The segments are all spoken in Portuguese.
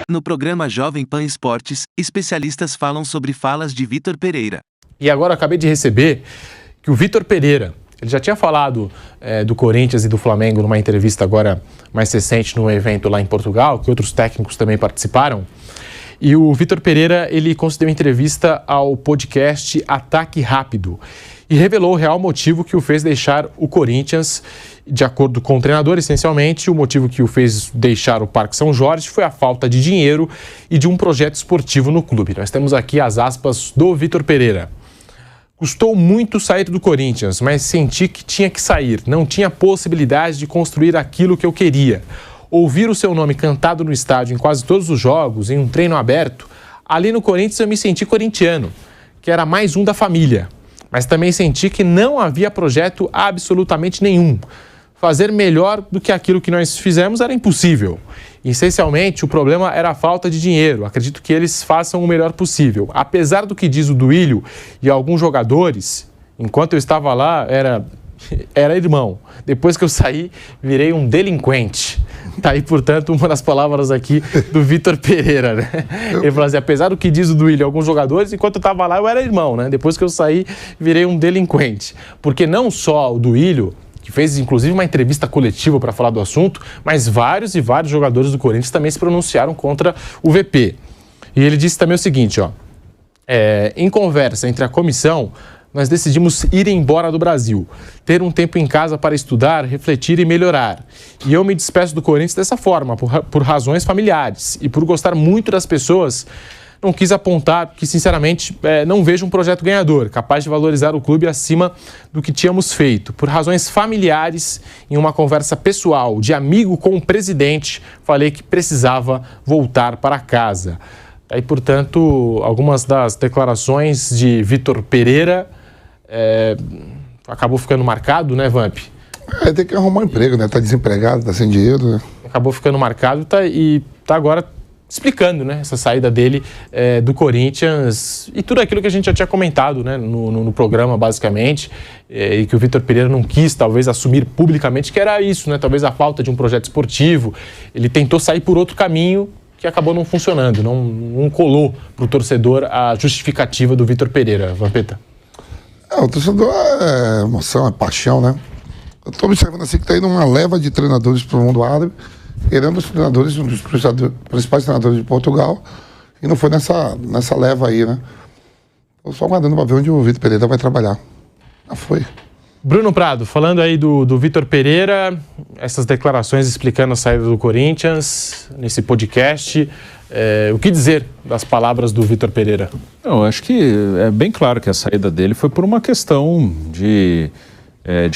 No programa Jovem Pan Esportes, especialistas falam sobre falas de Vitor Pereira. E agora acabei de receber que o Vitor Pereira, ele já tinha falado do Corinthians e do Flamengo numa entrevista agora mais recente num evento lá em Portugal, que outros técnicos também participaram. E o Vitor Pereira, ele concedeu entrevista ao podcast Ataque Rápido e revelou o real motivo que o fez deixar o Corinthians. De acordo com o treinador, essencialmente, o motivo que o fez deixar o Parque São Jorge foi a falta de dinheiro e de um projeto esportivo no clube. Nós temos aqui as aspas do Vitor Pereira. Custou muito sair do Corinthians, mas senti que tinha que sair. Não tinha possibilidade de construir aquilo que eu queria. Ouvir o seu nome cantado no estádio em quase todos os jogos, em um treino aberto, ali no Corinthians eu me senti corintiano, que era mais um da família. Mas também senti que não havia projeto absolutamente nenhum. Fazer melhor do que aquilo que nós fizemos era impossível. Essencialmente, o problema era a falta de dinheiro. Acredito que eles façam o melhor possível. Apesar do que diz o Duílio e alguns jogadores, enquanto eu estava lá, era irmão. Depois que eu saí, virei um delinquente. Tá aí, portanto, uma das palavras aqui do Vitor Pereira, né? Ele falou assim, apesar do que diz o Duílio e alguns jogadores, enquanto eu estava lá, eu era irmão, né? Depois que eu saí, virei um delinquente. Porque não só o Duílio, que fez inclusive uma entrevista coletiva para falar do assunto, mas vários e vários jogadores do Corinthians também se pronunciaram contra o VP. E ele disse também o seguinte, ó, em conversa entre a comissão, nós decidimos ir embora do Brasil, ter um tempo em casa para estudar, refletir e melhorar. E eu me despeço do Corinthians dessa forma, por razões familiares e por gostar muito das pessoas. Não quis apontar que, sinceramente, não vejo um projeto ganhador, capaz de valorizar o clube acima do que tínhamos feito. Por razões familiares, em uma conversa pessoal, de amigo com o presidente, falei que precisava voltar para casa. Aí, portanto, algumas das declarações de Vitor Pereira acabou ficando marcado, né, Vamp? Tem que arrumar um emprego, né? Tá desempregado, tá sem dinheiro, né? Acabou ficando marcado e tá agora explicando, né, essa saída dele do Corinthians e tudo aquilo que a gente já tinha comentado, né, no programa, basicamente, e que o Vitor Pereira não quis, talvez, assumir publicamente, que era isso, né, talvez a falta de um projeto esportivo. Ele tentou sair por outro caminho que acabou não funcionando, não colou para o torcedor a justificativa do Vitor Pereira, Vampeta. O torcedor é emoção, é paixão, né? Eu estou observando assim que está indo uma leva de treinadores para o mundo árabe, querendo os treinadores, um dos principais treinadores de Portugal, e não foi nessa leva aí, né? Estou só aguardando para ver onde o Vitor Pereira vai trabalhar. Já foi. Bruno Prado, falando aí do Vitor Pereira, essas declarações explicando a saída do Corinthians, nesse podcast, o que dizer das palavras do Vitor Pereira? Eu acho que é bem claro que a saída dele foi por uma questão de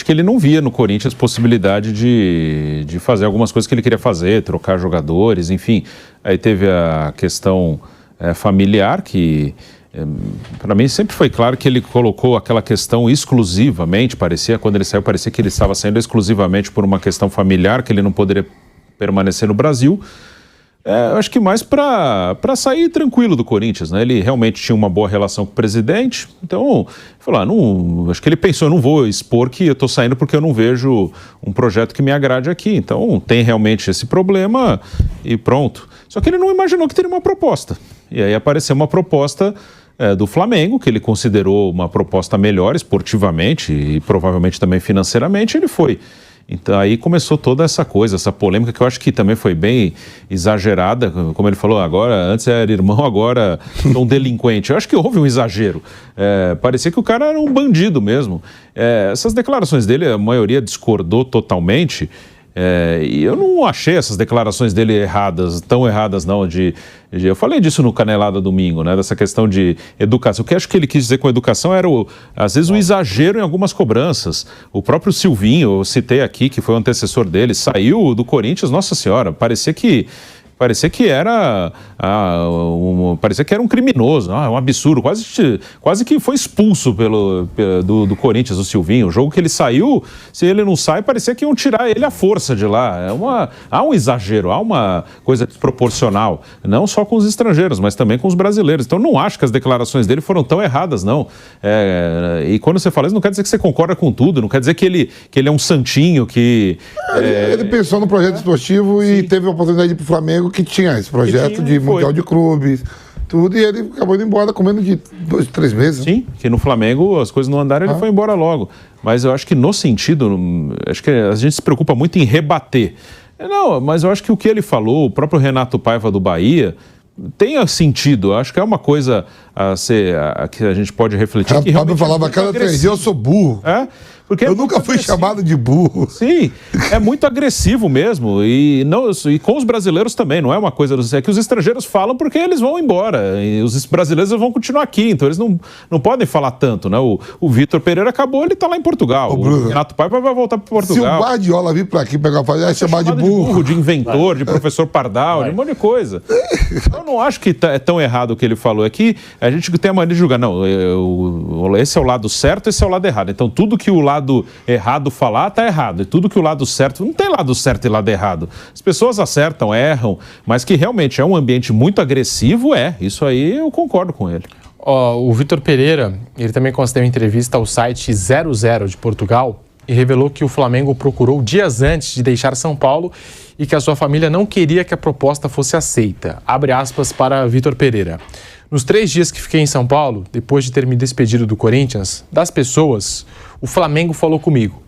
que ele não via no Corinthians possibilidade de fazer algumas coisas que ele queria fazer, trocar jogadores, enfim. Aí teve a questão familiar, que para mim sempre foi claro que ele colocou aquela questão exclusivamente, quando ele saiu, parecia que ele estava saindo exclusivamente por uma questão familiar, que ele não poderia permanecer no Brasil. Eu acho que mais para sair tranquilo do Corinthians, né? Ele realmente tinha uma boa relação com o presidente, então, acho que ele pensou, não vou expor que eu estou saindo porque eu não vejo um projeto que me agrade aqui. Então, tem realmente esse problema e pronto. Só que ele não imaginou que teria uma proposta. E aí apareceu uma proposta do Flamengo, que ele considerou uma proposta melhor esportivamente e provavelmente também financeiramente, ele foi. Então aí começou toda essa coisa, essa polêmica que eu acho que também foi bem exagerada, como ele falou, agora, antes era irmão, agora um delinquente. Eu acho que houve um exagero, parecia que o cara era um bandido mesmo. Essas declarações dele, a maioria discordou totalmente, e eu não achei essas declarações dele tão erradas não, eu falei disso no Canelada domingo, né, dessa questão de educação. O que eu acho que ele quis dizer com educação era, às vezes, o exagero em algumas cobranças. O próprio Silvinho, eu citei aqui, que foi o antecessor dele, saiu do Corinthians, nossa senhora, parecia que Parecia que era um criminoso, um absurdo, quase que foi expulso do Corinthians, o Silvinho. O jogo que ele saiu, se ele não sai, parecia que iam tirar ele à força de lá. Há um exagero, há uma coisa desproporcional, não só com os estrangeiros, mas também com os brasileiros. Então não acho que as declarações dele foram tão erradas, não. E quando você fala isso, não quer dizer que você concorda com tudo, não quer dizer que ele é um santinho, que... Ele pensou no projeto esportivo e teve a oportunidade de ir pro Flamengo, que tinha esse projeto de Mundial de Clubes, tudo, e ele acabou indo embora com menos de 2, 3 meses. Sim, que no Flamengo as coisas não andaram, ele foi embora logo. Mas eu acho que no sentido, acho que a gente se preocupa muito em rebater. Não, mas eu acho que o que ele falou, o próprio Renato Paiva do Bahia, tem sentido. Eu acho que é uma coisa que a gente pode refletir. O Paiva falava, cada 3 dias eu sou burro. Porque eu nunca fui chamado de burro. Sim, é muito agressivo mesmo. E com os brasileiros também, não é uma coisa... É que os estrangeiros falam porque eles vão embora. E os brasileiros vão continuar aqui, então eles não podem falar tanto, né? O Vitor Pereira acabou, ele tá lá em Portugal. O Renato Paiva vai voltar para Portugal. Se o Guardiola vir para aqui pegar a fazer, vai chamar de burro. De inventor, de professor Pardal, de um monte de coisa. Eu não acho que é tão errado o que ele falou. É que a gente tem a mania de julgar. Não, esse é o lado certo, esse é o lado errado. Então tudo que o lado errado falar, tá errado. E tudo que o lado certo... Não tem lado certo e lado errado. As pessoas acertam, erram, mas que realmente é um ambiente muito agressivo, isso aí eu concordo com ele. O Vitor Pereira, ele também concedeu entrevista ao site 00 de Portugal e revelou que o Flamengo procurou dias antes de deixar São Paulo e que a sua família não queria que a proposta fosse aceita. Abre aspas para Vitor Pereira. Nos 3 dias que fiquei em São Paulo, depois de ter me despedido do Corinthians, das pessoas, o Flamengo falou comigo.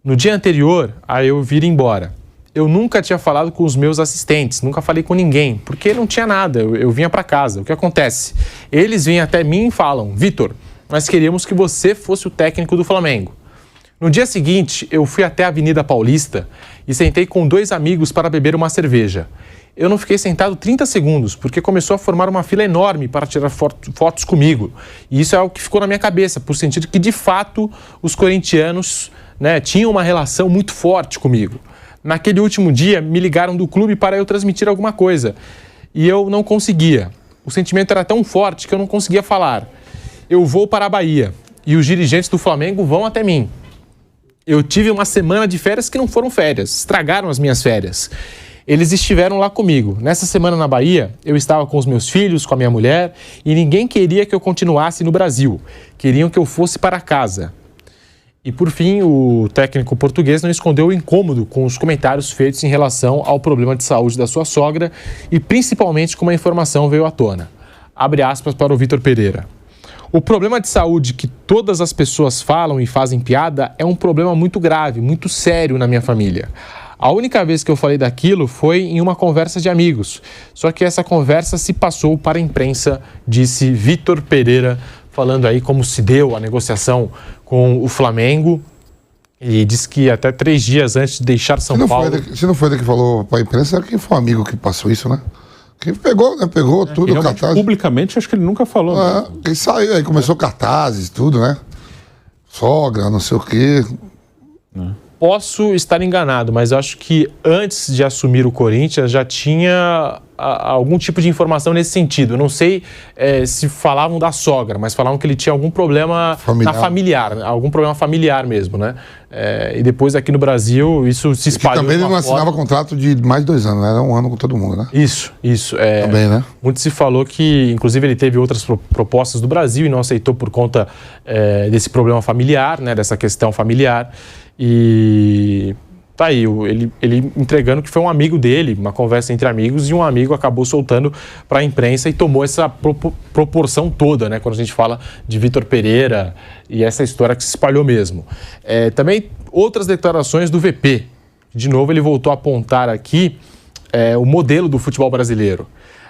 No dia anterior a eu vir embora, eu nunca tinha falado com os meus assistentes, nunca falei com ninguém, porque não tinha nada, eu vinha para casa. O que acontece? Eles vêm até mim e falam, Vitor, nós queríamos que você fosse o técnico do Flamengo. No dia seguinte, eu fui até a Avenida Paulista e sentei com 2 amigos para beber uma cerveja. Eu não fiquei sentado 30 segundos, porque começou a formar uma fila enorme para tirar fotos comigo. E isso é o que ficou na minha cabeça, por sentido que, de fato, os corintianos, tinham uma relação muito forte comigo. Naquele último dia, me ligaram do clube para eu transmitir alguma coisa. E eu não conseguia. O sentimento era tão forte que eu não conseguia falar. Eu vou para a Bahia e os dirigentes do Flamengo vão até mim. Eu tive uma semana de férias que não foram férias, estragaram as minhas férias. Eles estiveram lá comigo. Nessa semana na Bahia, eu estava com os meus filhos, com a minha mulher, e ninguém queria que eu continuasse no Brasil. Queriam que eu fosse para casa. E, por fim, o técnico português não escondeu o incômodo com os comentários feitos em relação ao problema de saúde da sua sogra e, principalmente, como a informação veio à tona. Abre aspas para o Vitor Pereira. O problema de saúde que todas as pessoas falam e fazem piada é um problema muito grave, muito sério na minha família. A única vez que eu falei daquilo foi em uma conversa de amigos. Só que essa conversa se passou para a imprensa, disse Vitor Pereira, falando aí como se deu a negociação com o Flamengo. E disse que até 3 dias antes de deixar São Paulo... Se não foi ele que falou para a imprensa, quem foi o amigo que passou isso, né? Quem pegou tudo, o cartaz. Publicamente, acho que ele nunca falou. Quem saiu, aí começou cartazes, tudo, né? Sogra, não sei o quê. Posso estar enganado, mas acho que antes de assumir o Corinthians já tinha algum tipo de informação nesse sentido. Eu não sei se falavam da sogra, mas falavam que ele tinha algum problema familiar, algum problema familiar mesmo, né? E depois aqui no Brasil isso se espalhou. Também ele não assinava contrato de mais de 2 anos, né? Era 1 ano com todo mundo, né? Isso. Também, né? Muito se falou que, inclusive, ele teve outras propostas do Brasil e não aceitou por conta desse problema familiar, né? Dessa questão familiar. E tá aí, ele entregando que foi um amigo dele, uma conversa entre amigos, e um amigo acabou soltando para a imprensa e tomou essa proporção toda, né? Quando a gente fala de Vitor Pereira e essa história que se espalhou mesmo. Também outras declarações do VP. De novo, ele voltou a apontar aqui o modelo do futebol brasileiro.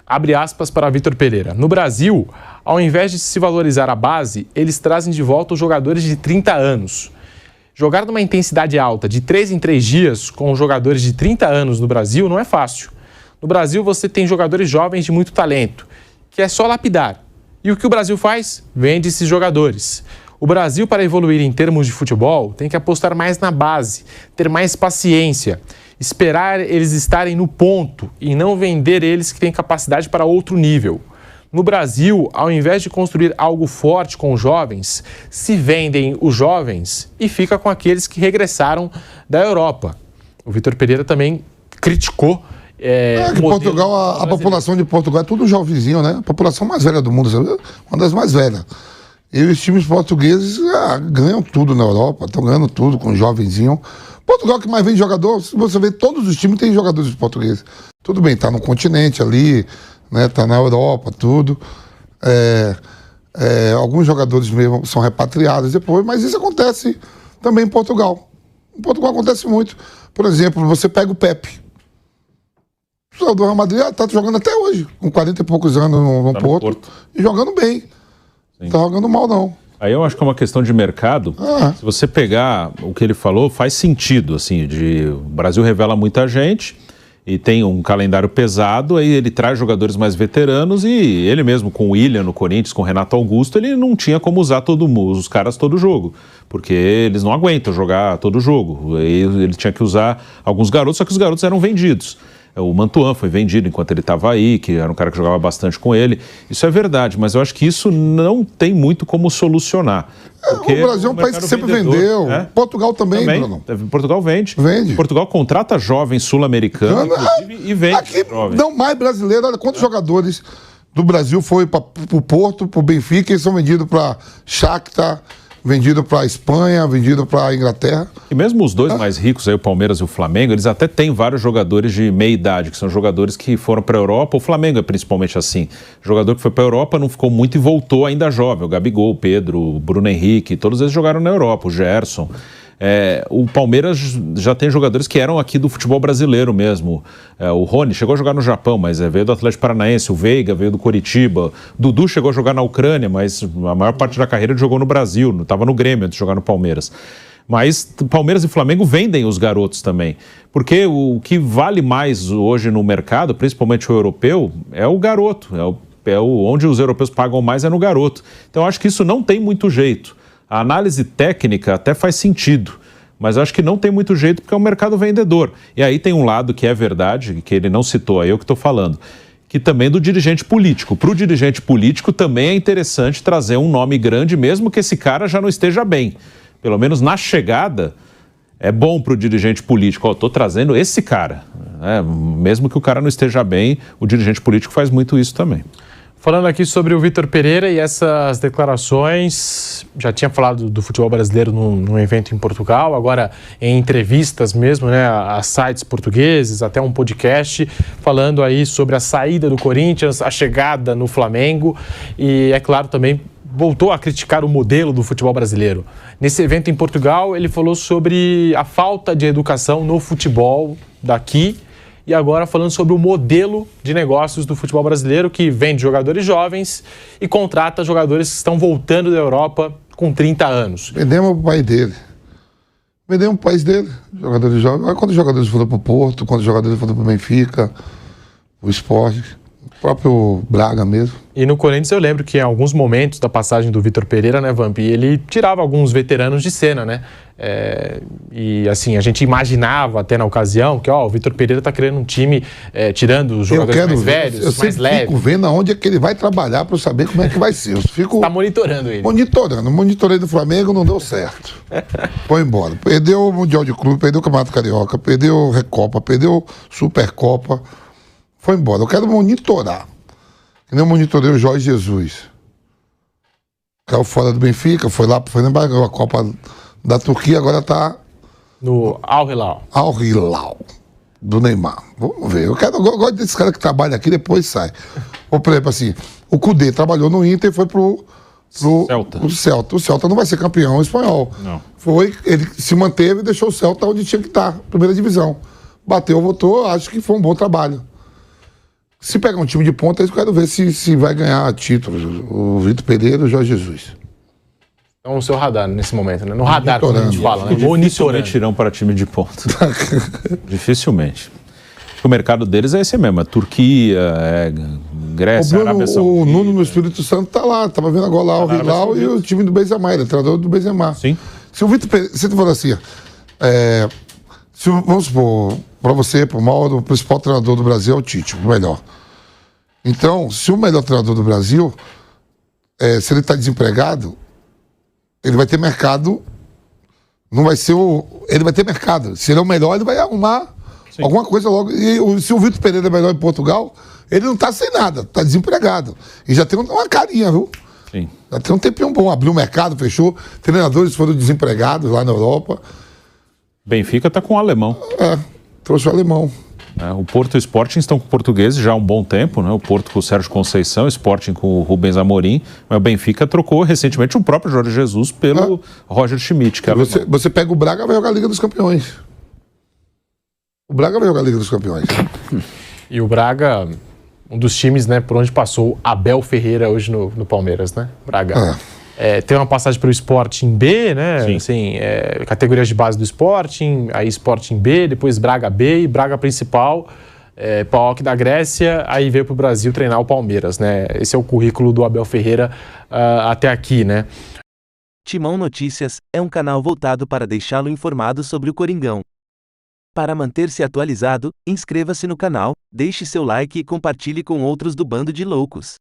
Abre aspas para Vitor Pereira. No Brasil, ao invés de se valorizar a base, eles trazem de volta os jogadores de 30 anos. Jogar numa intensidade alta de 3 em 3 dias com jogadores de 30 anos no Brasil não é fácil. No Brasil você tem jogadores jovens de muito talento, que é só lapidar. E o que o Brasil faz? Vende esses jogadores. O Brasil, para evoluir em termos de futebol, tem que apostar mais na base, ter mais paciência. esperar eles estarem no ponto e não vender eles que têm capacidade para outro nível. No Brasil, ao invés de construir algo forte com os jovens, se vendem os jovens e fica com aqueles que regressaram da Europa. O Vitor Pereira também criticou que Portugal, a população de Portugal é tudo jovenzinho, né? A população mais velha do mundo, sabe? Uma das mais velhas. E os times portugueses ganham tudo na Europa, estão ganhando tudo com jovenzinho. Portugal que mais vende jogador, se você vê, todos os times têm jogadores portugueses. Tudo bem, tá no continente ali, né? Tá na Europa, tudo. Alguns jogadores mesmo são repatriados depois, mas isso acontece também em Portugal. Em Portugal acontece muito. Por exemplo, você pega o Pepe. O do Real Madrid está jogando até hoje, com 40 e poucos anos no Porto, e jogando bem. Não está jogando mal, não. Aí eu acho que é uma questão de mercado. Se você pegar o que ele falou, faz sentido, assim, o Brasil revela muita gente e tem um calendário pesado, aí ele traz jogadores mais veteranos e ele mesmo com o Willian no Corinthians, com o Renato Augusto, ele não tinha como usar os caras todo jogo, porque eles não aguentam jogar todo jogo. Ele tinha que usar alguns garotos, só que os garotos eram vendidos. O Mantuan foi vendido enquanto ele estava aí, que era um cara que jogava bastante com ele. Isso é verdade, mas eu acho que isso não tem muito como solucionar. O Brasil é um país que sempre vendeu. Portugal também, Bruno. Portugal vende. Portugal contrata jovens sul-americanos, inclusive, e vende aqui, não mais brasileiro. Olha quantos jogadores do Brasil foi para o Porto, para o Benfica, eles são vendidos para Shakhtar, vendido para a Espanha, vendido para a Inglaterra. E mesmo os dois mais ricos, aí, o Palmeiras e o Flamengo, eles até têm vários jogadores de meia idade, que são jogadores que foram para a Europa. O Flamengo é principalmente assim. Jogador que foi para a Europa, não ficou muito e voltou ainda jovem. O Gabigol, o Pedro, o Bruno Henrique, todos eles jogaram na Europa, o Gerson. O Palmeiras já tem jogadores que eram aqui do futebol brasileiro mesmo. O Rony chegou a jogar no Japão, mas veio do Atlético Paranaense. O Veiga veio do Coritiba. Dudu chegou a jogar na Ucrânia, mas a maior parte da carreira ele jogou no Brasil. Estava no Grêmio antes de jogar no Palmeiras. Mas Palmeiras e Flamengo vendem os garotos também. Porque o que vale mais hoje no mercado, principalmente o europeu, é o garoto. Onde os europeus pagam mais é no garoto. Então eu acho que isso não tem muito jeito. A análise técnica até faz sentido, mas acho que não tem muito jeito porque é um mercado vendedor. E aí tem um lado que é verdade, que ele não citou, aí eu que estou falando, que também do dirigente político. Para o dirigente político também é interessante trazer um nome grande, mesmo que esse cara já não esteja bem. Pelo menos na chegada, é bom para o dirigente político. Estou trazendo esse cara. Mesmo que o cara não esteja bem, o dirigente político faz muito isso também. Falando aqui sobre o Vitor Pereira e essas declarações, já tinha falado do futebol brasileiro num evento em Portugal, agora em entrevistas mesmo, né, a sites portugueses, até um podcast, falando aí sobre a saída do Corinthians, a chegada no Flamengo e, é claro, também voltou a criticar o modelo do futebol brasileiro. Nesse evento em Portugal, ele falou sobre a falta de educação no futebol daqui, e agora falando sobre o modelo de negócios do futebol brasileiro, que vende jogadores jovens e contrata jogadores que estão voltando da Europa com 30 anos. Vendemos o país dele. Vendemos o país dele. Jogadores jovens. Olha quantos jogadores foram para o Porto, quantos jogadores foram para o Benfica, o Sport, o próprio Braga mesmo. E no Corinthians eu lembro que em alguns momentos da passagem do Vitor Pereira, né, Vamp, ele tirava alguns veteranos de cena, né? E assim, a gente imaginava até na ocasião que o Vitor Pereira está criando um time tirando os jogadores mais velhos, mais leves. Eu fico vendo aonde é que ele vai trabalhar para eu saber como é que vai ser. Está monitorando ele. Monitorei do Flamengo, não deu certo. Foi embora. Perdeu o Mundial de Clube, perdeu o Campeonato Carioca, perdeu a Recopa, perdeu a Supercopa. Foi embora. Eu quero monitorar. Que nem eu monitorei o Jorge Jesus. Caiu fora do Benfica, foi na Copa da Turquia, agora está no Al Hilal. Al Hilal, do Neymar. Vamos ver. Eu gosto desse cara que trabalha aqui e depois sai. Ou, por exemplo, assim, o Kudê trabalhou no Inter e foi pro Celta. O Celta não vai ser campeão espanhol. Não. Ele se manteve e deixou o Celta onde tinha que estar, primeira divisão. Bateu, voltou, acho que foi um bom trabalho. Se pegar um time de ponta, eu quero ver se vai ganhar títulos. O Vitor Pereira e o Jorge Jesus. Então, o seu radar nesse momento, né? No radar, como a gente fala, né? Dificilmente irão para time de ponta. Dificilmente. O mercado deles é esse mesmo, é Turquia, Grécia, Arábia Saudita. O Nuno no Espírito Santo tá lá, tava vendo agora lá o Hilal e o time do Benzema, ele é treinador do Benzema. Sim. Se o Vitor Pereira, você falou assim, vamos supor, para você, para o Mauro, o principal treinador do Brasil é o Tite, o melhor. Então, se o melhor treinador do Brasil, se ele está desempregado, ele vai ter mercado, não vai ser ele vai ter mercado. Se ele é o melhor, ele vai arrumar alguma coisa logo. E se o Vitor Pereira é melhor em Portugal, ele não está sem nada, está desempregado. E já tem uma carinha, viu? Sim. Já tem um tempinho bom, abriu o mercado, fechou. Treinadores foram desempregados lá na Europa. Benfica está com o alemão. Trouxe o alemão. O Porto e o Sporting estão com portugueses já há um bom tempo, né? O Porto com o Sérgio Conceição, o Sporting com o Rubens Amorim, mas o Benfica trocou recentemente o próprio Jorge Jesus pelo Roger Schmidt, que é alemão. Você pega o Braga e vai jogar a Liga dos Campeões. O Braga vai jogar a Liga dos Campeões. E o Braga, um dos times, né, por onde passou Abel Ferreira hoje no Palmeiras, né? Braga. Tem uma passagem pelo Sporting B, né? Sim. Assim, categorias de base do Sporting, aí Sporting B, depois Braga B e Braga Principal, PAOK da Grécia, aí veio para o Brasil treinar o Palmeiras, né? Esse é o currículo do Abel Ferreira até aqui, né? Timão Notícias é um canal voltado para deixá-lo informado sobre o Coringão. Para manter-se atualizado, inscreva-se no canal, deixe seu like e compartilhe com outros do Bando de Loucos.